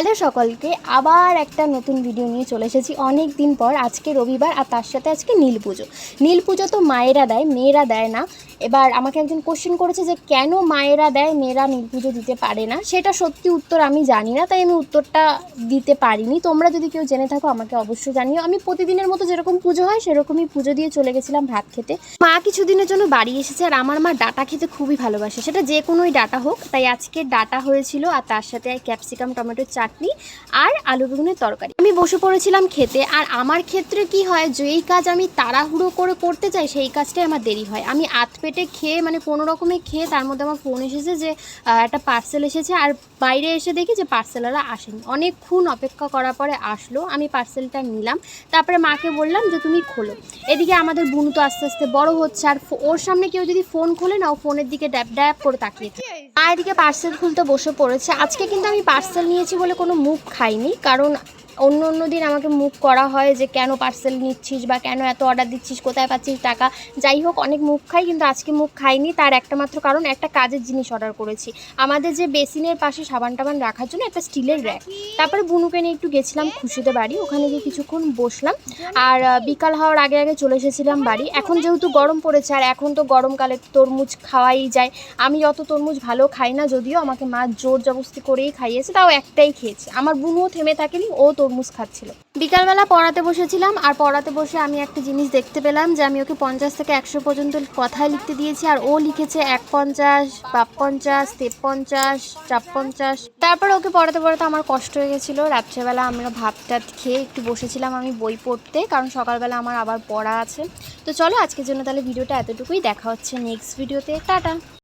Hello সকলকে, আবার একটা নতুন ভিডিও নিয়ে চলে এসেছি অনেক দিন পর। আজকে রবিবার আর তার সাথে আজকে নীল পুজো। নীল পুজো তো মায়েরা দেয়, মেয়েরা দেয় না। এবার আমাকে একজন কোশ্চেন করেছে যে কেন মায়েরা দেয়, মেয়েরা নীল পুজো দিতে পারে না। সেটা সত্যি উত্তর আমি জানি না, তাই আমি উত্তরটা দিতে পারিনি। তোমরা যদি কেউ জেনে থাকো আমাকে অবশ্যই জানিও। আমি প্রতিদিনের মতো যেরকম পুজো হয় সেরকমই পুজো দিয়ে চলে গেছিলাম ভাত খেতে। মা কিছুদিনের জন্য বাড়ি এসেছে, আর আমার মা ডাঁটা খেতে খুবই ভালোবাসে, সেটা যে কোনোই ডাঁটা হোক। তাই আজকে ডাঁটা হয়েছিল, আর তার সাথে ক্যাপসিকাম টমেটোর চাটনি আর আলু বেগুনের তরকারি। আমি বসে পড়েছিলাম খেতে। আর আমার ক্ষেত্রে কি হয়, যেই কাজ আমি তাড়াহুড়ো করে করতে চাই সেই কাজটাই আমার দেরি হয়। আমি আধ পেটে খেয়ে, মানে কোনো রকমে খেয়ে, তার মধ্যে আমার ফোন এসেছে যে একটা পার্সেল এসেছে। আর বাইরে এসে দেখি যে পার্সেলওয়ালা আসেনি। অনেকক্ষণ অপেক্ষা করার পরে আসলো, আমি পার্সেলটা নিলাম। তারপরে মাকে বললাম যে তুমি খোলো। এদিকে আমাদের বুনু তো আস্তে আস্তে বড় হচ্ছে, আর ওর সামনে কেউ যদি ফোন খোলে না, ও ফোনের দিকে ড্যাব ড্যাব করে তাকিয়ে থাকে। মা এদিকে পার্সেল খুলতে বসে পড়েছে। আজকে কিন্তু আমি পার্সেল নিয়েছি বলে কোনো মুখ খাইনি, কারণ অন্য দিন আমাকে মুখ করা হয় যে কেন পার্সেল নিচ্ছিস বা কেন এত অর্ডার দিচ্ছিস, কোথায় পাচ্ছিস টাকা। যাই হোক, অনেক মুখ খাই, কিন্তু আজকে মুখ খাইনি। তার একটা মাত্র কারণ, একটা কাজের জিনিস অর্ডার করেছি। আমাদের যে বেসিনের পাশে সাবান টাবান রাখার জন্য একটা স্টিলের র্যাক। তারপরে বুনুকে নিয়ে একটু গেছিলাম খুশিতে বাড়ি, ওখানে গিয়ে কিছুক্ষণ বসলাম। আর বিকাল হওয়ার আগে আগে চলে এসেছিলাম বাড়ি। এখন যেহেতু গরম পড়েছে, আর এখন তো গরমকালে তরমুজ খাওয়াই যায়। আমি অত তরমুজ ভালো খাই না, যদিও আমাকে মা জোর জবরদস্তি করেই খাইয়েছে, তাও একটাই খেয়েছে। আমার বুনুও থেমে থাকেনি, ও তরমুজ খাচ্ছিল। বিকালবেলা পড়াতে বসেছিলাম, আর পড়াতে বসে আমি একটা জিনিস দেখতে পেলাম যে আমি ওকে 50 থেকে 100 পর্যন্ত কথায় লিখতে দিয়েছি, আর ও লিখেছে 51, 52, 53, 54। তারপরে ওকে পড়াতে পড়াতে আমার কষ্ট হয়ে গেছিলো। রাত্রেবেলা আমরা ভাত টাত খেয়ে একটু বসেছিলাম আমি বই পড়তে, কারণ সকালবেলা আমার আবার পড়া আছে। তো চলো আজকের জন্য তাহলে ভিডিওটা এতটুকুই। দেখা হচ্ছে নেক্সট ভিডিওতে। টাটা।